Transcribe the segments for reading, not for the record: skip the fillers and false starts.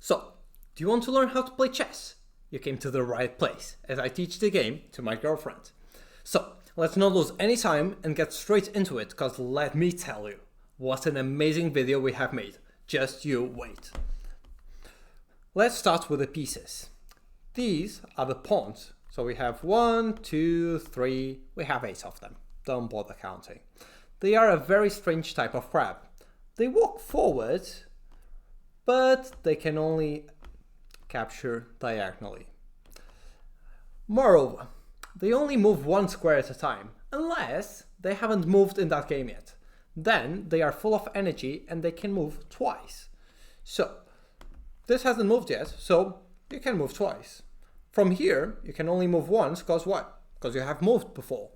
So, do you want to learn how to play chess? You came to the right place, as I teach the game to my girlfriend. So, let's not lose any time and get straight into it, because let me tell you, what an amazing video we have made. Just you wait. Let's start with the pieces. These are the pawns. So we have 1, 2, 3, we have 8 of them. Don't bother counting. They are a very strange type of crab. They walk forward, but they can only capture diagonally. Moreover, they only move 1 square at a time, unless they haven't moved in that game yet. Then they are full of energy and they can move twice. So, this hasn't moved yet, so you can move twice. From here, you can only move once, because what? Because you have moved before.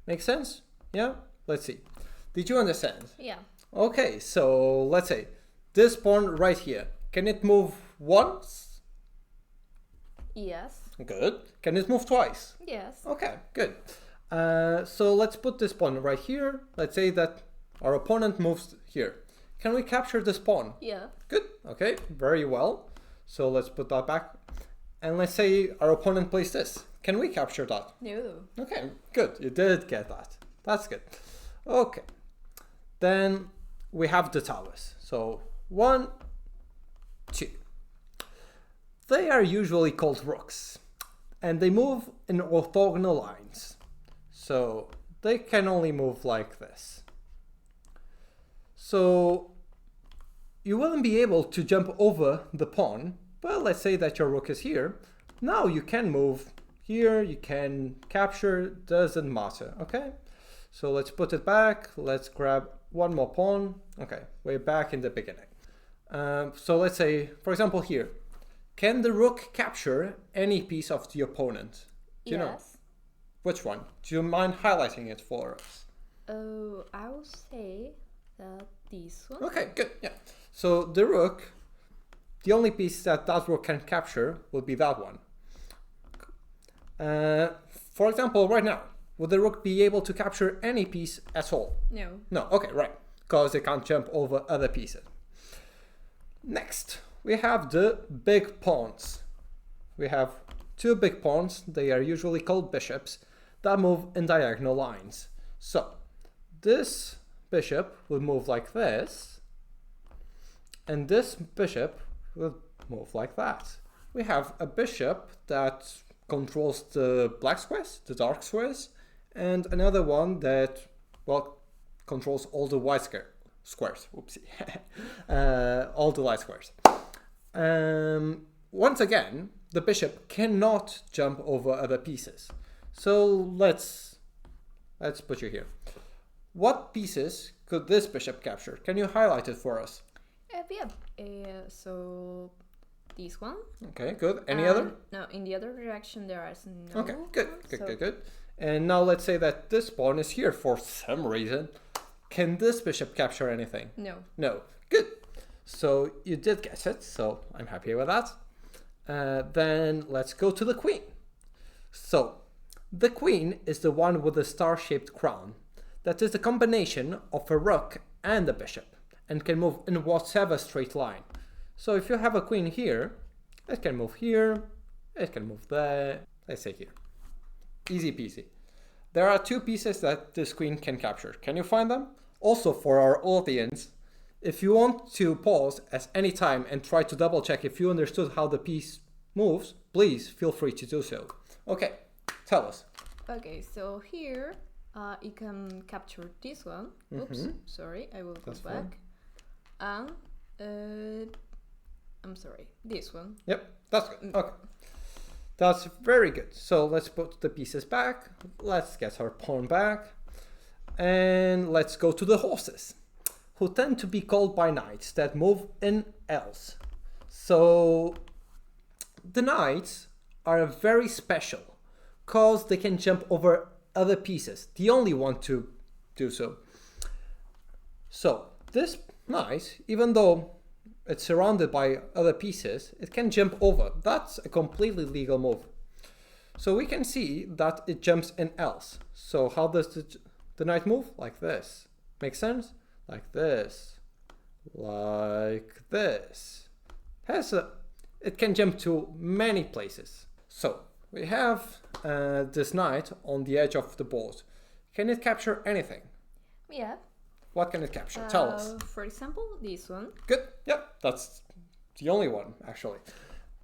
Make sense? Yeah? Let's see. Did you understand? Yeah. Okay, so let's say this pawn right here. Can it move once? Yes. Good. Can it move twice? Yes. Okay, good. So let's put this pawn right here. Let's say that our opponent moves here. Can we capture this pawn? Yeah. Good. Okay, very well. So let's put that back. And let's say our opponent plays this. Can we capture that? No. Okay, good. You did get that. That's good. Okay. Then we have the towers. So 1, 2. They are usually called rooks. And they move in orthogonal lines. So they can only move like this. So you wouldn't be able to jump over the pawn, but let's say that your rook is here. Now you can move here, you can capture, doesn't matter, okay? So let's put it back, let's grab one more pawn. Okay, we're back in the beginning. So let's say, for example here, can the rook capture any piece of the opponent? Do you know? Which one? Do you mind highlighting it for us? Oh, I would say that this one. Okay, good, yeah. So the rook, the only piece that rook can capture will be that one. For example, right now, would the rook be able to capture any piece at all? No. No, okay, right, because it can't jump over other pieces. Next, we have the big pawns. We have 2 big pawns, they are usually called bishops, that move in diagonal lines. So, this bishop will move like this, and this bishop will move like that. We have a bishop that controls the black squares, the dark squares, and another one that, well, controls all the white squares. Whoopsie. All the light squares. Once again, the bishop cannot jump over other pieces. So let's put you here. What pieces could this bishop capture? Can you highlight it for us? Yeah. So this one. Okay, good. Any other? No, in the other direction there is no. Okay, good. And now let's say that this pawn is here for some reason. Can this bishop capture anything? No. No. Good. So you did guess it, so I'm happy with that. Then let's go to the queen. So the queen is the one with the star-shaped crown. That is the combination of a rook and a bishop, and can move in whatever straight line. So if you have a queen here, it can move here, it can move there, let's say here. Easy peasy. There are 2 pieces that this queen can capture. Can you find them? Also for our audience, if you want to pause at any time and try to double check if you understood how the piece moves, please feel free to do so. Okay, tell us. Okay, so here you can capture this one. Oops, sorry, I will go back. And I'm sorry, this one. Yep, that's good. Okay. That's very good. So let's put the pieces back. Let's get our pawn back. And let's go to the horses, who tend to be called by knights that move in Ls. So the knights are very special because they can jump over other pieces. The only one to do so. So this knight, even though it's surrounded by other pieces, it can jump over. That's a completely legal move. So we can see that it jumps in Ls. So how does the knight move? Like this. Make sense? Like this. Like this. it can jump to many places. So we have this knight on the edge of the board. Can it capture anything? Yeah. What can it capture? Tell us. For example, this one. Good. Yep, that's the only one, actually.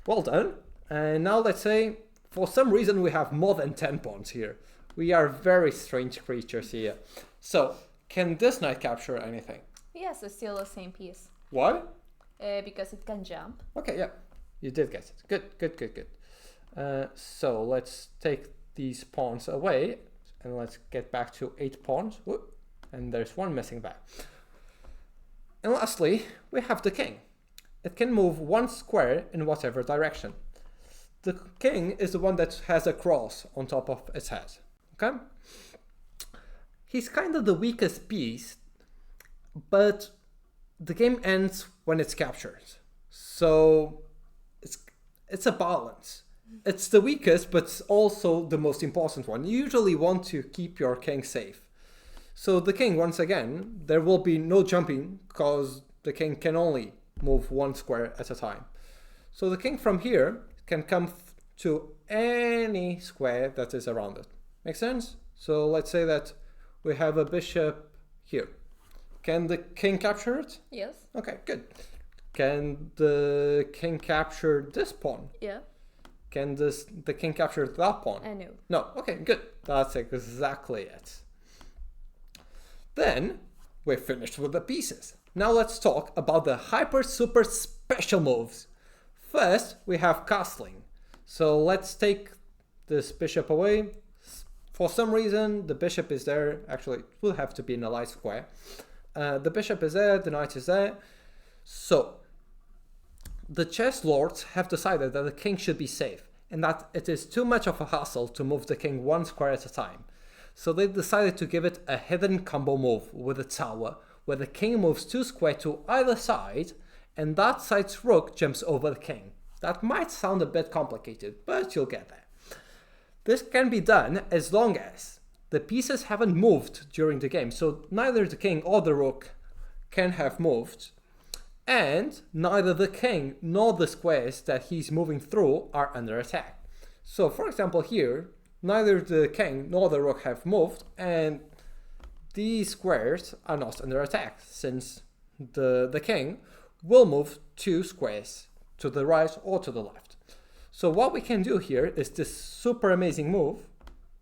Well done. And now let's say, for some reason, we have more than 10 pawns here. We are very strange creatures here. So, can this knight capture anything? Yes, it's still the same piece. Why? Because it can jump. Okay, yeah. You did get it. Good, good, good, good. So, let's take these pawns away. And let's get back to 8 pawns. Whoop. And there's one missing back. And lastly, we have the king. It can move 1 square in whatever direction. The king is the one that has a cross on top of its head. Okay? He's kind of the weakest piece, but the game ends when it's captured. So it's a balance. It's the weakest, but it's also the most important one. You usually want to keep your king safe. So the king, once again, there will be no jumping because the king can only move 1 square at a time. So the king from here can come to any square that is around it. Make sense? So let's say that we have a bishop here. Can the king capture it? Yes. Okay, good. Can the king capture this pawn? Yeah. Can the king capture that pawn? No. No. Okay, good. That's exactly it. Then we're finished with the pieces. Now let's talk about the hyper super special moves. First, we have castling. So let's take this bishop away. For some reason, the bishop is there. Actually, it will have to be in a light square. The bishop is there, the knight is there. So the chess lords have decided that the king should be safe and that it is too much of a hassle to move the king 1 square at a time. So they decided to give it a hidden combo move with a tower where the king moves 2 squares to either side and that side's rook jumps over the king. That might sound a bit complicated, but you'll get there. This can be done as long as the pieces haven't moved during the game, so neither the king or the rook can have moved, and neither the king nor the squares that he's moving through are under attack. So for example here, neither the king nor the rook have moved, and these squares are not under attack, since the king will move 2 squares to the right or to the left. So what we can do here is this super amazing move,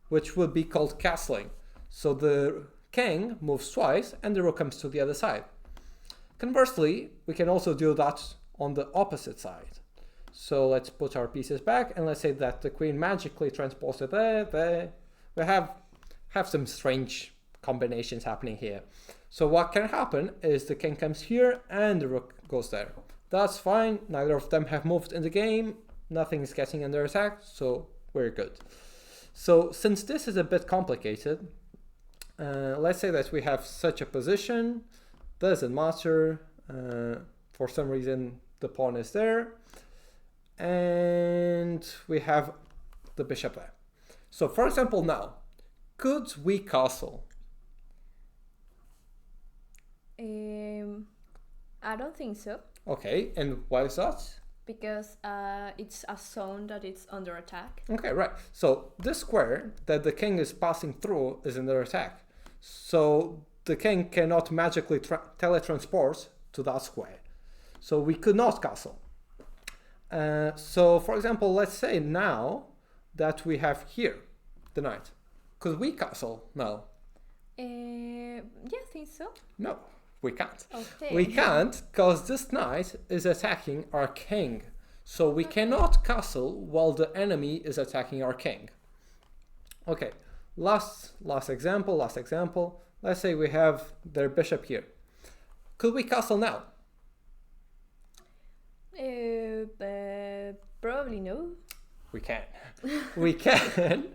which would be called castling. So the king moves twice and the rook comes to the other side. Conversely, we can also do that on the opposite side. So let's put our pieces back and let's say that the queen magically transported there. We have some strange combinations happening here. So what can happen is the king comes here and the rook goes there. That's fine, neither of them have moved in the game, nothing is getting under attack, so we're good. So since this is a bit complicated, let's say that we have such a position, doesn't matter, for some reason the pawn is there, and we have the bishop there. So for example now, could we castle? I don't think so. Okay, and why is that? Because it's a zone that it's under attack. Okay, right. So this square that the king is passing through is under attack. So the king cannot magically teletransport to that square. So we could not castle. So for example, let's say now that we have here the knight. Could we castle now? Yeah, I think so. No, we can't. Okay. We can't because this knight is attacking our king. So we cannot castle while the enemy is attacking our king. Okay, last example. Let's say we have their bishop here. Could we castle now? Probably no. We can. We can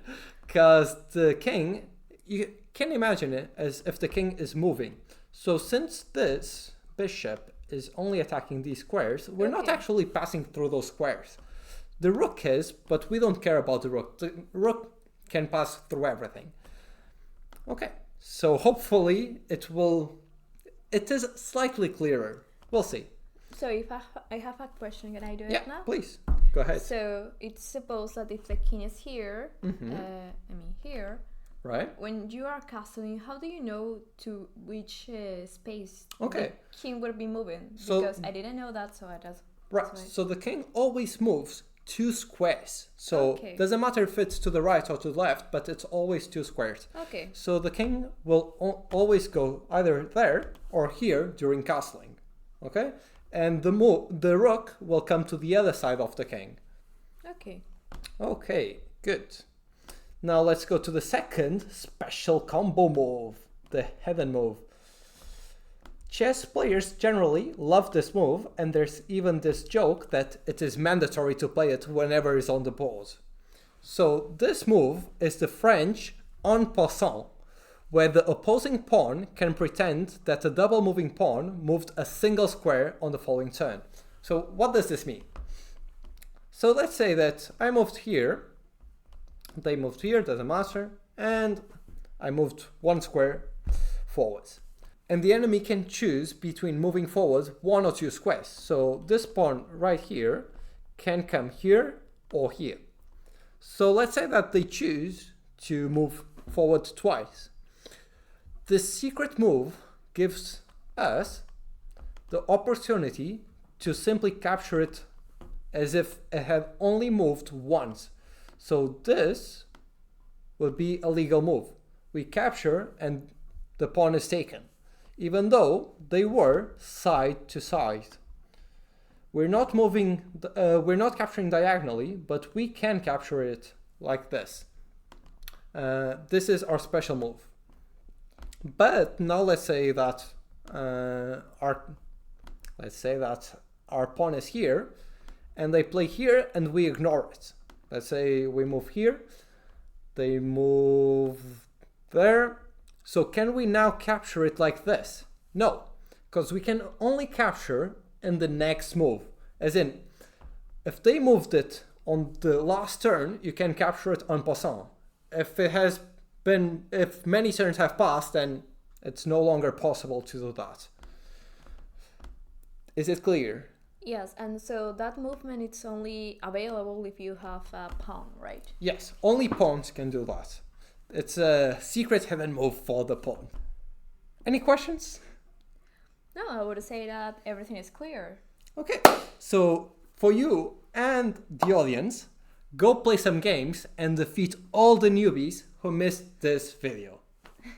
because the king, you can imagine it as if the king is moving. So since this bishop is only attacking these squares, we're not actually passing through those squares. The rook is, but we don't care about the rook. The rook can pass through everything. Okay, so hopefully it is slightly clearer. We'll see. So if I have a question, can I do Yeah, it now? please. Go ahead. So it's supposed that if the king is here, here, Right. when you are castling, how do you know to which space Okay. the king will be moving? So- Because I didn't know that, so I just... Right. that's why- So the king always moves 2 squares. So Okay. doesn't matter if it's to the right or to the left, but it's always 2 squares. Okay. So the king will always go either there or here during castling. Okay? And the rook will come to the other side of the king. Okay. Okay, good. Now let's go to the second special combo move, the heaven move. Chess players generally love this move, and there's even this joke that it is mandatory to play it whenever it's on the board. So this move is the French en passant, where the opposing pawn can pretend that a double moving pawn moved a single square on the following turn. So what does this mean? So let's say that I moved here, they moved here, doesn't matter, and I moved 1 square forwards. And the enemy can choose between moving forward 1 or 2 squares. So this pawn right here can come here or here. So let's say that they choose to move forward twice. This secret move gives us the opportunity to simply capture it as if it had only moved once. So this will be a legal move. We capture and the pawn is taken, even though they were side to side. We're not capturing diagonally, but we can capture it like this. This is our special move. But now let's say that our pawn is here, and they play here, and we ignore it. Let's say we move here, they move there. So can we now capture it like this? No, because we can only capture in the next move. As in, if they moved it on the last turn, you can capture it en passant. If many turns have passed, then it's no longer possible to do that. Is it clear? Yes, and so that movement it's only available if you have a pawn, right? Yes, only pawns can do that. It's a secret heaven move for the pawn. Any questions? No, I would say that everything is clear. Okay, so for you and the audience, go play some games and defeat all the newbies who missed this video.